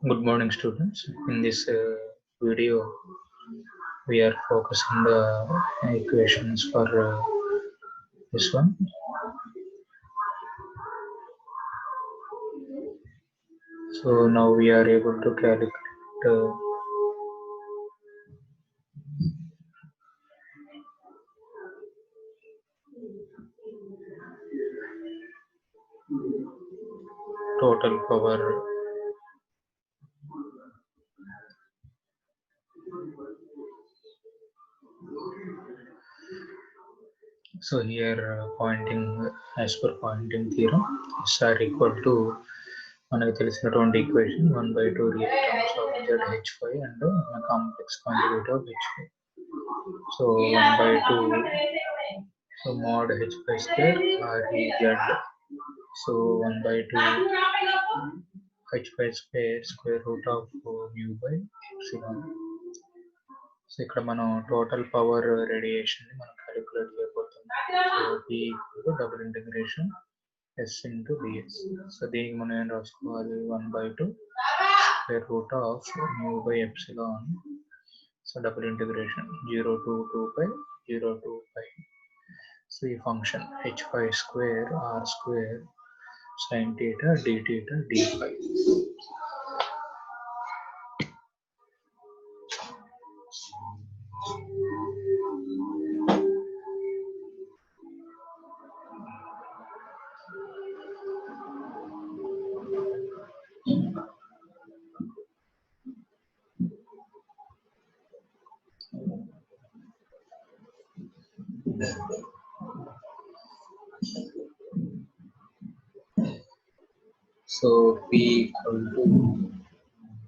Good morning, students. In this video, we are focusing the equations for this one. So now we are able to calculate total power. So here pointing as per pointing theorem, S are equal to మనకు తెలిసినటువంటి equation 1/2 real terms of ZH5 and complex conjugate of H5. So 1/2, so mod H5 square REZ. So 1/2 H5 square root of mu by epsilon. So ఇక్కడ మనం total power radiation ని మనం calculate చేయబోతున్నాం. So P = double integration S into ds. So దీనికి మనం ఏం రాసుకోవాలి 1/2 square root of mu by epsilon. So double integration 0 to 2 pi 0 to pi. So ఈ function h5 square r square sin theta d theta d phi. So P equal to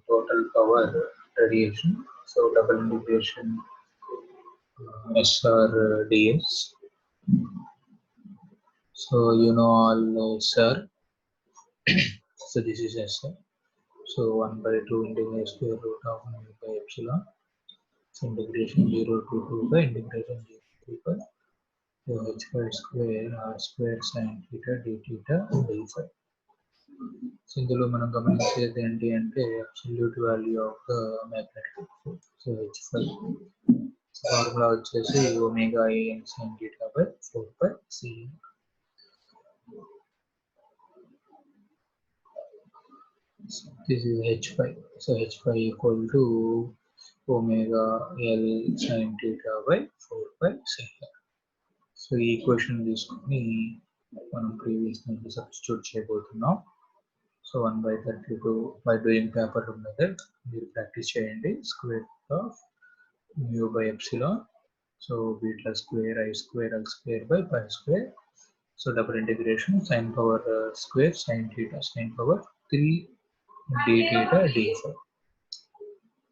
total power radiation. So double integration SR ds. So you know all SR. So this is SR. So 1/2 integration square root of mu by epsilon. So integration 0 to 2 by integration 0 to 2 by. So h5 square r square sin theta d theta d phi. So ఇందులో మనం గమనించేది ఏంటి అంటే absolute value of the magnetic force. So h5 formula వచ్చేసి omega n sin theta by 4 pi c. So this is h5. So h5 equal to omega l sin theta by 4 pi c. So ఈ equation తీసుకొని మనం previous నుంచి substitute చేయబోతున్నాం. So 1/32 by doing paper method మీరు practice చేయండి. Square root of mu by epsilon. So beta square I square L square by pi square. So double integration sin power square sin theta sin power 3 d theta d phi.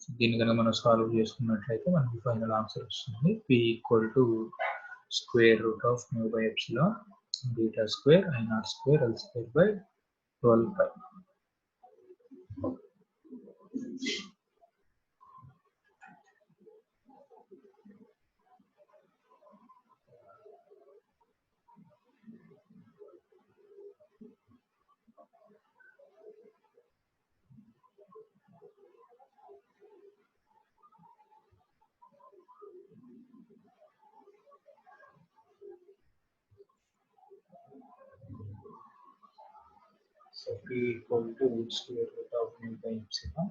So దీన్ని కనుక మనం solve చేసుకున్నట్లయితే మనకి final answer వస్తుంది. P equal to square root of mu by epsilon beta square I naught square L square by 12 pi. So P equal to square root of mu by epsilon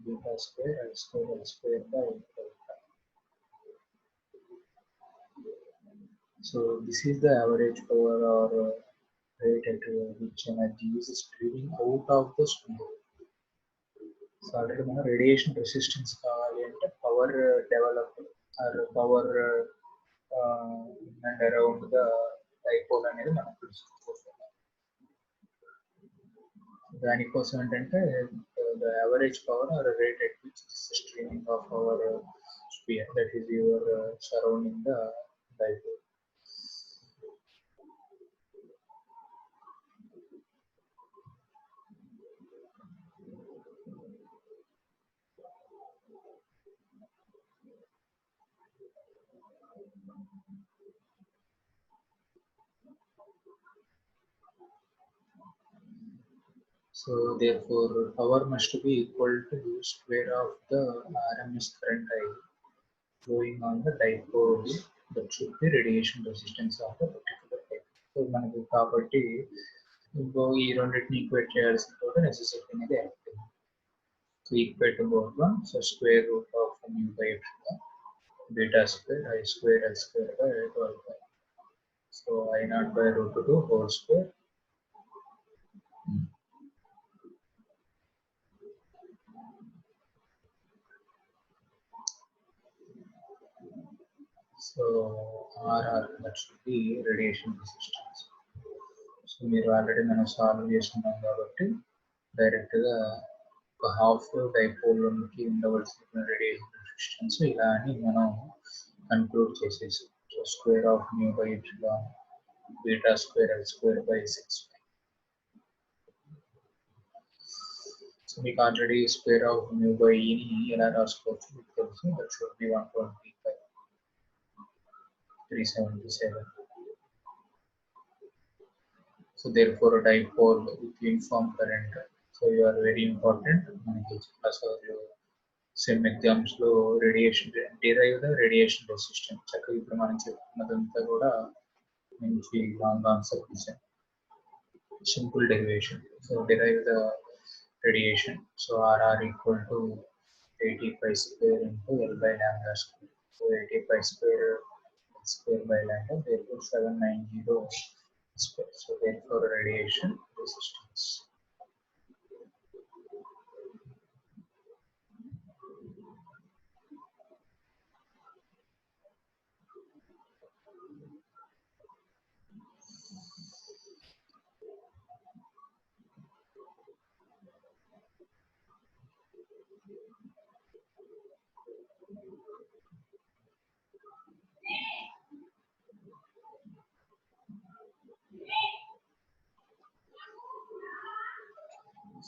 beta square I square L square by 12 pi. So this is the average power or rate at which energy is streaming out of the sphere. So already మన radiation resistance కావాలి అంటే power develop or power and around the dipole అనేది మనం తెలుసుకోవాలి. దానికోసం ఏంటంటే the average power or rate at which is streaming of our sphere, that is your surrounding the dipole. So therefore power must be equal to square of the RMS current I flowing on the dipole that should be radiation resistance of the particular type. So మనకు కాబట్టి ఈ రెండింటిని equate చేయాల్సిన కూడా necessity అనేది active. So equate to both one. So square root of mu by epsilon beta square I square L square by 12 pi. So I naught by root 2 whole square. So RR that should be radiation resistance. So మీరు already మనం solve చేస్తున్నాం కాబట్టి డైరెక్ట్గా ఒక half డైపోల్కి ఉండవలసిన radiation resistance ఇలా అని మనం కన్క్లూడ్ చేసేసి so square of mu by epsilon beta square L square by 6. So మీకు already square of mu by ని ఎలా రాసుకోవచ్చు మీకు తెలుసు. That should be 125,377. So therefore a dipole with uniform current. So you are very important. మనకి చాలాసార్లు sem exams లో radiation derive the radiation resistance చక్కగా ఇప్పుడు మనం చెప్పుకున్నదంతా కూడా మంచి లాంగ్ ఆన్సర్ ఇచ్చాం. Simple derivation. So derive the radiation. So RR equal to 85 square into L by lambda square. So 85 square L square by lambda, therefore 790 square. So therefore radiation resistance.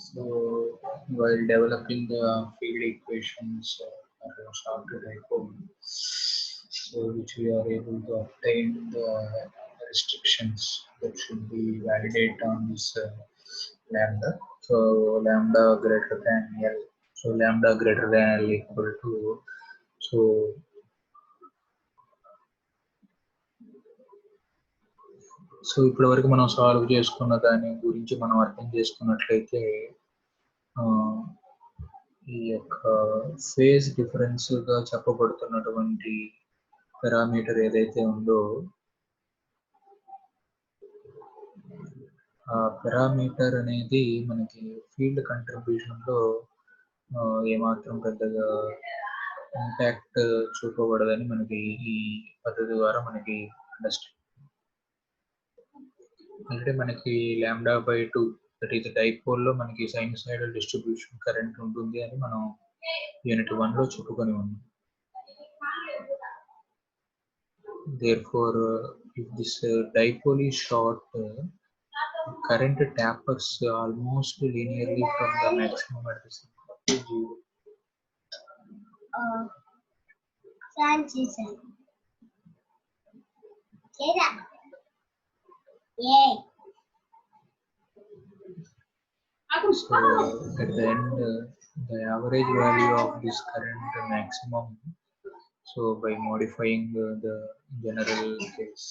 So while developing the field equations for shaft dipole, so which we are able to obtain the restrictions that should be validated on this lambda. So lambda greater than L. So lambda greater than L equal to, so so ఇప్పటి వరకు మనం solve చేసుకున్న దాని గురించి మనం అర్థం చేసుకున్నట్లయితే ఈ యొక్క ఫేజ్ డిఫరెన్స్ గా చెప్పబడుతున్నటువంటి పారామీటర్ ఏదైతే ఉందో ఆ పారామీటర్ అనేది మనకి ఫీల్డ్ కంట్రిబ్యూషన్ లో ఏమాత్రం పెద్దగా ఇంపాక్ట్ చూపబడదని మనకి ఈ పద్ధతి ద్వారా మనకి అండర్స్టాండ్. అంటే మనకి lambda by 2 that is dipole లో మనకి సైనూసోయిడల్ డిస్ట్రిబ్యూషన్ కరెంట్ ఉంటుంది అని మనం యూనిట్ 1 లో చెప్పుకొని ఉన్నాం. Therefore if this dipole is short, current tapers almost linearly from the maximum at the center to 0. So at the end the average value of this current maximum, so by modifying the general case,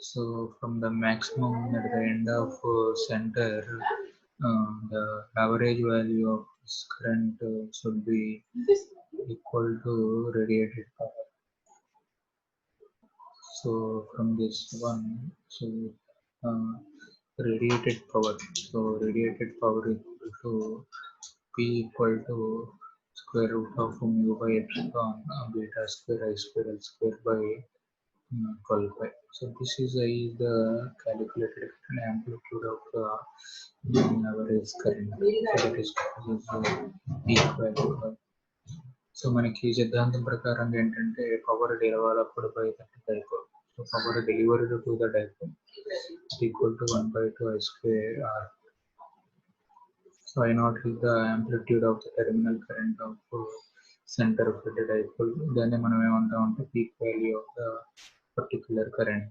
so from the maximum at the end of center, the average value of this current should be equal to radiated power. So from this one, so radiated power, so radiated power equal to P equal to square root of mu by epsilon beta square I square L square by 12 pi. So this is the calculated amplitude of the average current. So that is equal to. So మనకి సిద్ధాంతం ప్రకారం ఏంటంటే power డెలివరప్పుడు by that dipole. So power delivered to the dipole equal to 1/2 I square R. So I naught is the amplitude of the terminal current of center of the dipole. Then మనం ఏమంటామంటే peak value of the particular current.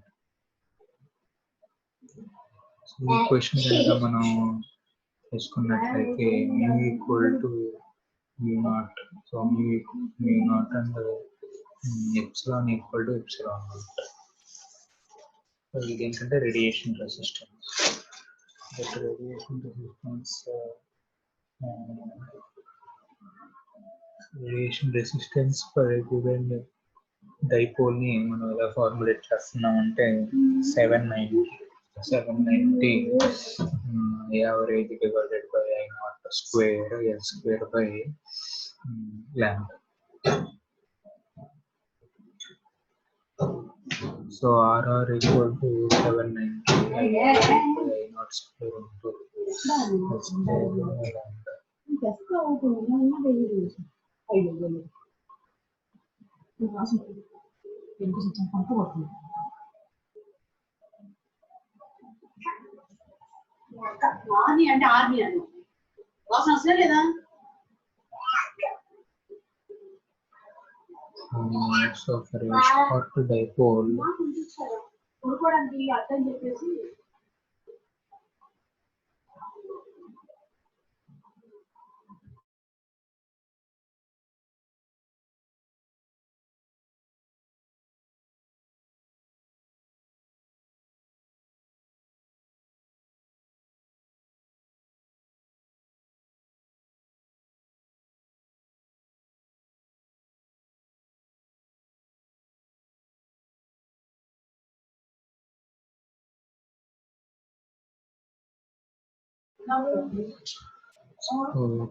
So ఈ question కనుక మనం తీసుకున్నట్లయితే mu equal to mu naught. So mu naught and epsilon equal to epsilon naught. So ఇది ఏంటంటే radiation resistance. That radiation resistance radiation resistance for a given dipole ని మనం ఎలా formulate చేస్తున్నాం అంటే 790 average divided by I naught square L square by lambda. So RR equal to 790 I naught square into L square by lambda. అంటే army అని వాసన వస్తలే లేదా So for a short dipole కొనుక్కోవడానికి అర్థం చెప్పేసి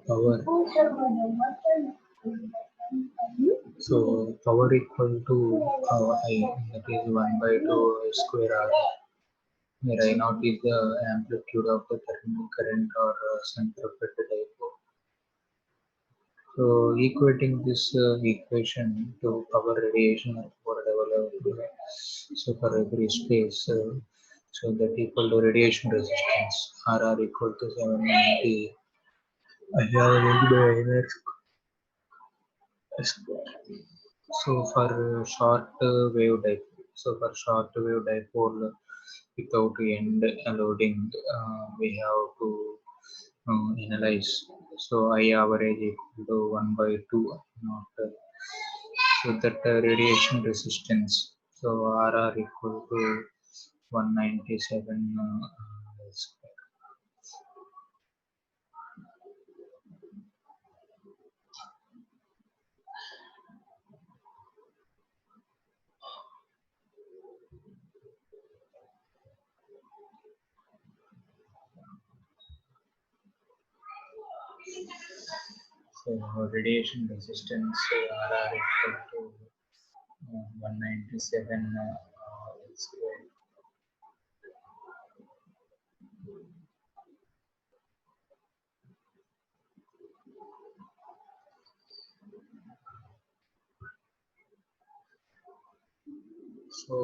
power. So power equal to I, that is 1 by 2 I square R, where I naught is the amplitude of the terminal current or center of the dipole. So equating this equation to power radiation or power level, so for every space, so that equal to radiation resistance RR equal to 790 I average by I naught square. So for short wave dipole, without end loading, we have to analyze. So I average equal to 1 by 2 not so that radiation resistance. So RR equal to 197 square. So radiation resistance RR equal to 197 square. So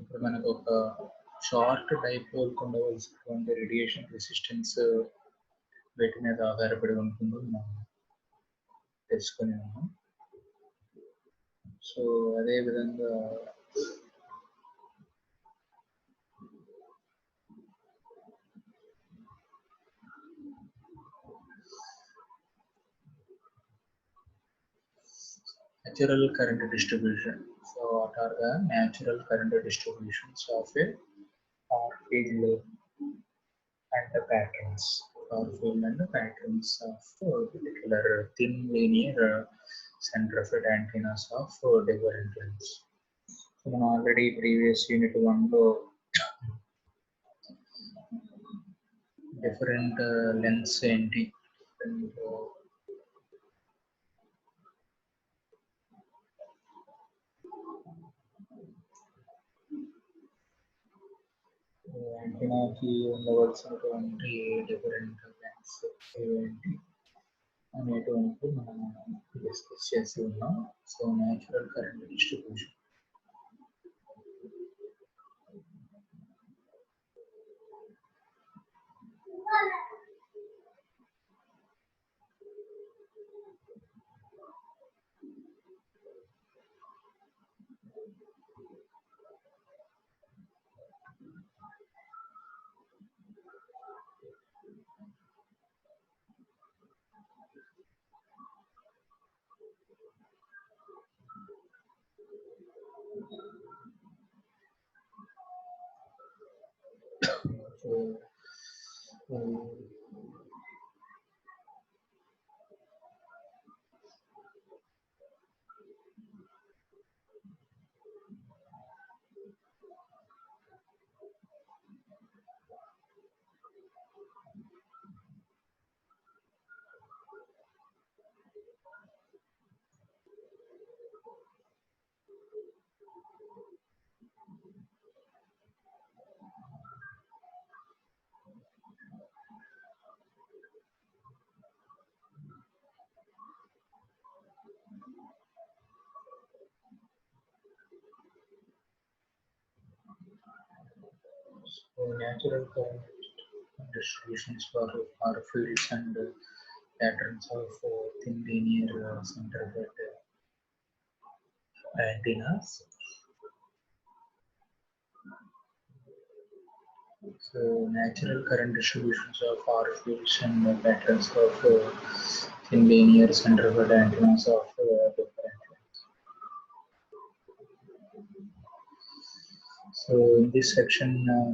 ఇప్పుడు మనకు ఒక short dipole ఉండవలసినటువంటి radiation resistance వీటి మీద ఆధారపడి ఉంటుందో మనం తెలుసుకుని ఉన్నాం. సో అదే విధంగా natural current distribution. So what are the natural current distributions of a far field and the patterns? Far field and the patterns of particular thin linear center-fed antennas of different lengths. So మనం already previous unit 1 లో different lengths ఏంటి, different యాంటెనాకి ఉండవలసినటువంటి different lens ఏంటి అనేటువంటి మనం discuss చేసి ఉన్నాం. So natural current distribution. So natural current distributions for far fields and patterns of thin linear center-fed antennas. So natural current distributions of far fields and patterns of thin linear center-fed antennas of different. So in this section,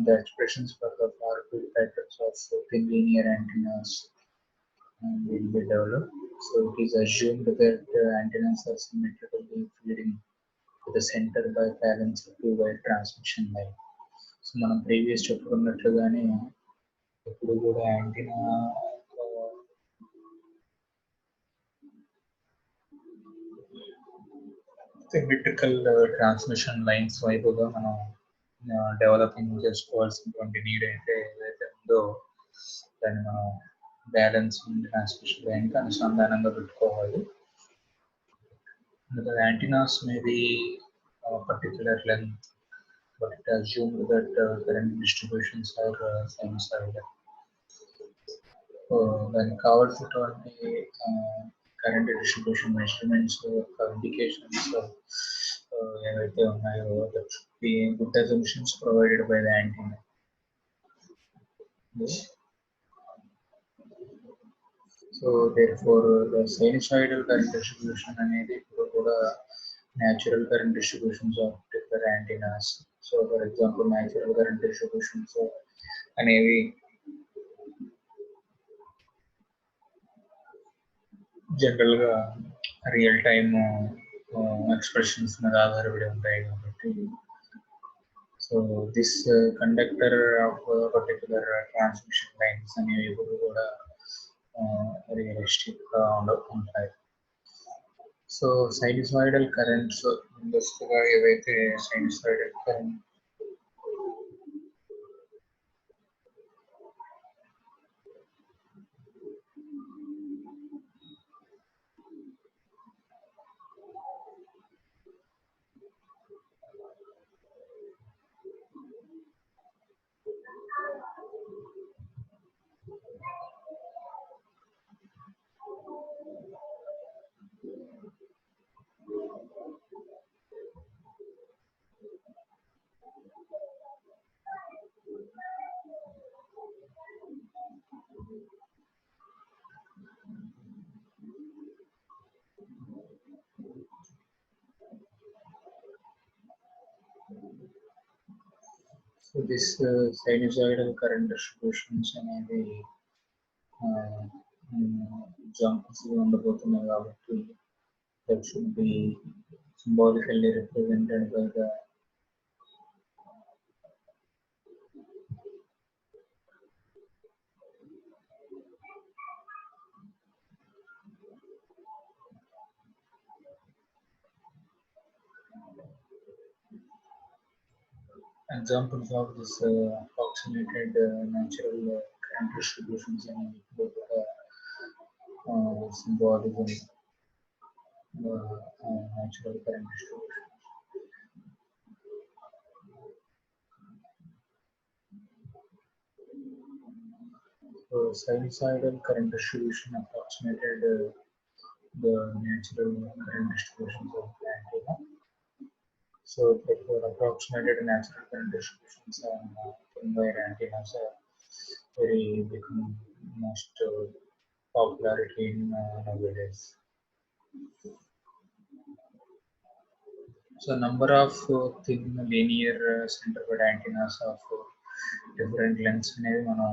the expressions for the far field patterns of thin linear antennas will be developed. So it is assumed that antennas are symmetrically feeding to the center by balanced two-wire transmission line. So మనం previous చెప్పుకున్నట్లుగానే ఇప్పుడు కూడా antenna symmetrical transmission lines వైపుగా మనం developing చేసుకోవాల్సినటువంటి need అయితే ఏదైతే ఉందో దాన్ని మనం బ్యాలెన్స్ ట్రాన్స్మిషన్ లైన్కి అనుసంధానంగా పెట్టుకోవాలి. The antennas may be particular length, but it assumed that current distributions are sinusoidal. దానికి కావాల్సినటువంటి కరెంట్ డిస్ట్రిబ్యూషన్ మెజర్మెంట్స్ ఇండికేషన్స్ ఏవైతే ఉన్నాయో that should be good assumptions provided by the antenna. So therefore the sinusoidal current distribution అనేది ఇప్పుడు కూడా natural current distributions of different antennas. So for example natural current distributions అనేవి జనరల్గా real time expressions మీద ఆధారపడి ఉంటాయి కాబట్టి so this conductor of particular transmission lines అనేవి ఇప్పుడు కూడా రియలిస్టిక్గా ఉంటాయి. సో సైనుసాయిడల్ కరెంట్స్ ముందస్తుగా ఏవైతే sinusoidal current So this sinusoidal current distributions అనేవి జంప్స్ ఉండబోతున్నాయి కాబట్టి that should be symbolically represented by the examples of this approximated natural current distributions and symbolism natural current distribution. So sinusoidal current distribution approximated the natural current distributions of the antenna. So therefore approximated natural current distributions on thin wire antennas are very become most popularity in nowadays. So number of thin linear center-fed antennas of different lens అనేవి మనం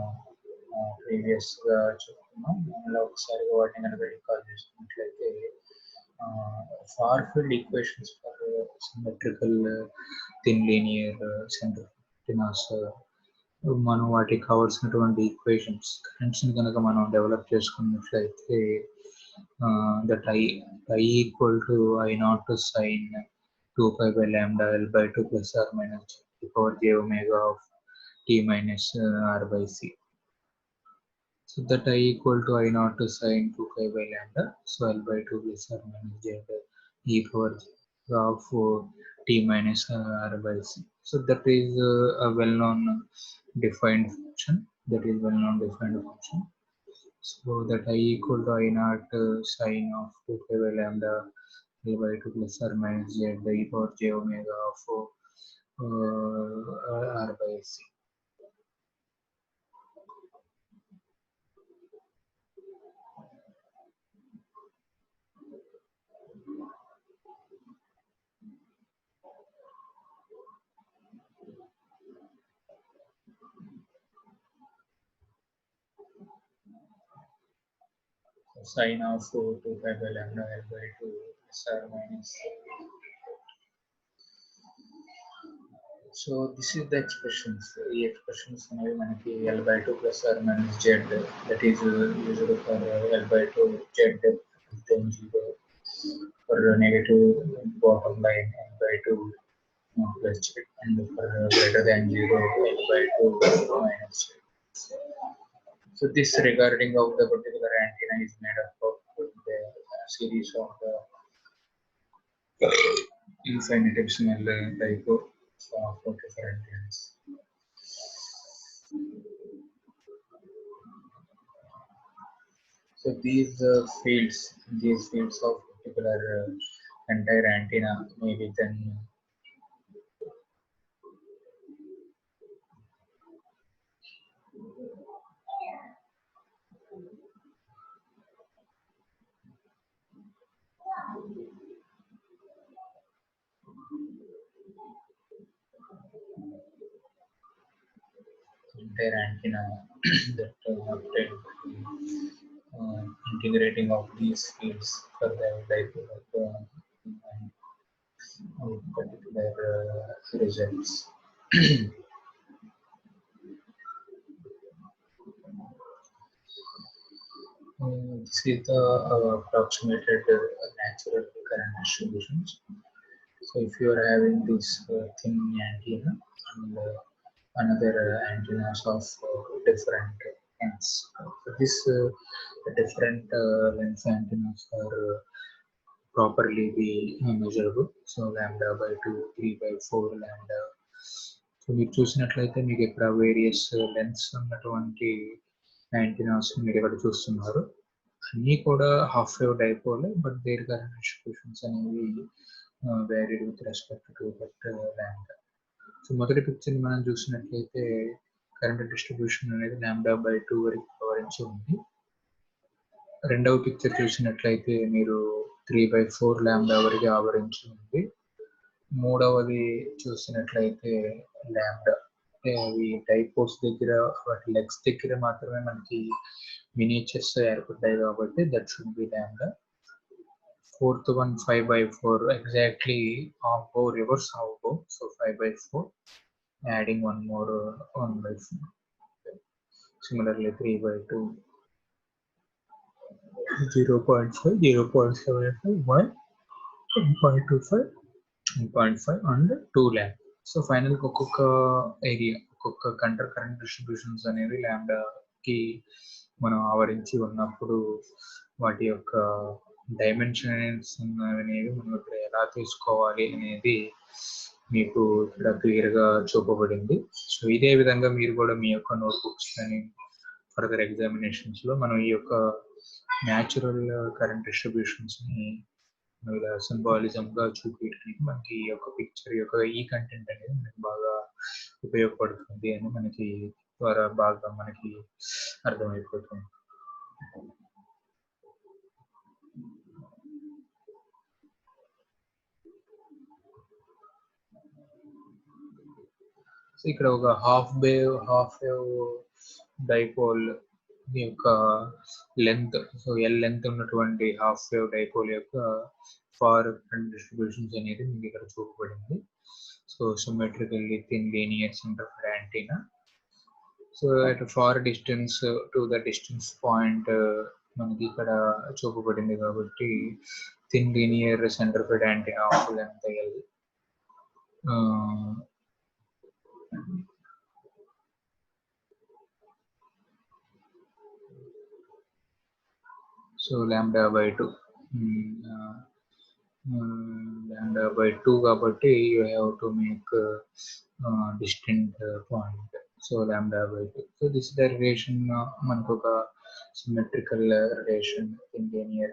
ప్రీవియస్గా చెప్పుకున్నాం. మళ్ళీ ఒకసారి వాటిని కనుక recall చేసుకున్నట్లయితే far field equations for symmetrical thin linear centers మనం వాటికి కావాల్సినటువంటి ఈక్వేషన్స్ కరెంట్స్ని కనుక మనం డెవలప్ చేసుకున్నట్లయితే that I equal to I0 to sin 2 pi by lambda L by 2 plus or minus e power j omega of t minus r by c. So that I equal to I0 to sin 2 pi by lambda, so L by 2 plus or minus j e power of t minus r by c. So that is a well-known defined function. So that I equal to I0 sin of 2 pi by lambda L by 2 plus or minus j e power j omega of r by c. Sin of 2 pi by lambda L by 2 plus or minus. So this is the expressions. The expressions అనేవి మనకి L by 2 plus or minus z, that is used for L by 2 z then 0 for negative bottom line L by 2 plus z, and for greater than 0 L by 2 minus z. So this regarding of the particular antenna is made up of the series of infinitesimal type of different antennas. So these fields of particular entire antenna may be then entire antenna that obtained integrating of these fields for the dipole of particular results. This is the approximated natural current distributions. So if you are having this thin antenna and another antennas of different lengths, so this different length antennas are properly be measurable. So lambda by 2, 3 by 4 lambda. So మీరు చూసినట్లయితే మీకు ఇక్కడ various lens ఉన్నటువంటి antennas మీరు ఇక్కడ చూస్తున్నారు. అన్నీ కూడా half wave dipole, but their current distributions అనేవి varied with respect to that lambda. So మొదటి పిక్చర్ని మనం చూసినట్లయితే కరెంట్ డిస్ట్రిబ్యూషన్ అనేది lambda by 2 వరకు ఆవరించి ఉంది. రెండవ పిక్చర్ చూసినట్లయితే మీరు 3 by 4 lambda వరకు ఆవరించి ఉంది. మూడవది చూసినట్లయితే lambda, అంటే అవి డైపోల్స్ దగ్గర వాటి లెగ్స్ దగ్గర మాత్రమే మనకి మినియేచర్స్ ఏర్పడ్డాయి కాబట్టి that should B lambda. Fourth one 5 by 4, exactly half bow, reverse half bow, so 5 by 4, adding one more 1 by 4. Similarly 3 by 2, 0.5, 0.75, 1, 1.25, 1.5 and 2 lambda. So final ఒక్కొక్క ఏరియా, ఒక్కొక్క కంటర్ కరెంట్ డిస్ట్రిబ్యూషన్స్ అనేవి ల్యాండాకి మనం ఆవరించి ఉన్నప్పుడు వాటి యొక్క డైమెన్షన్స్ అనేవి మనం ఇక్కడ ఎలా తీసుకోవాలి అనేది మీకు ఇక్కడ క్లియర్గా చూపబడింది. సో ఇదే విధంగా మీరు కూడా మీ యొక్క నోట్బుక్స్ కానీ ఫర్దర్ ఎగ్జామినేషన్స్లో మనం ఈ యొక్క న్యాచురల్ కరెంట్ డిస్ట్రిబ్యూషన్స్ని ఇలా సింబాలిజంగా చూపించడానికి మనకి ఈ యొక్క పిక్చర్ యొక్క ఈ కంటెంట్ అనేది మనకి బాగా ఉపయోగపడుతుంది అని మనకి ద్వారా బాగా మనకి అర్థమైపోతుంది. సో ఇక్కడ ఒక హాఫ్ వేవ్ డైపోల్ యొక్క లెంత్, సో ఎల్ లెంత్ ఉన్నటువంటి హాఫ్ వేవ్ డైపోల్ యొక్క ఫార్ డిస్ట్రిబ్యూషన్స్ అనేది మీకు ఇక్కడ చూపబడింది. So symmetrically thin linear center for antenna. So at far distance to the distance point మనకి ఇక్కడ చూపబడింది కాబట్టి thin linear center for antenna of length L. So lambda by 2 lambda by 2 కాబట్టి you have to make distant point. So lambda by 2. So this is the relation మనకు ఒక symmetrical relation in linear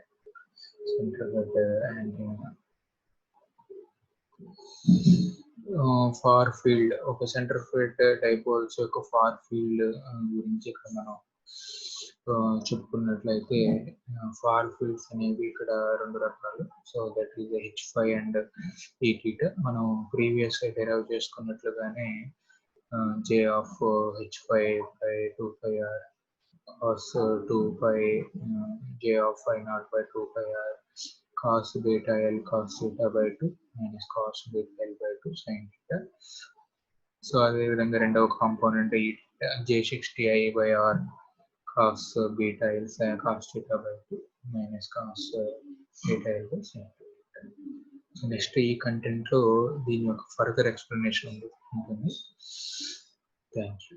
center of the antenna. Far field, ఒక center field dipoles యొక్క far field గురించి ఇక్కడ మనం చెప్పుకున్నట్లయితే far fields అనేవి ఇక్కడ రెండు రకాలు. So that is H5 and Eθ. మనం ప్రీవియస్ గా derive చేసుకున్నట్లుగానే J of H5 by 2πr cos 2π J of I0 by 2πr cos beta L cos theta by 2 minus cos beta L by 2 sin theta. So అదేవిధంగా రెండవ component J60I by R cos beta L cos theta by 2 minus cos beta L by sin theta. So next ఈ content లో దీని యొక్క further explanation ఉంటుంది. Thank you.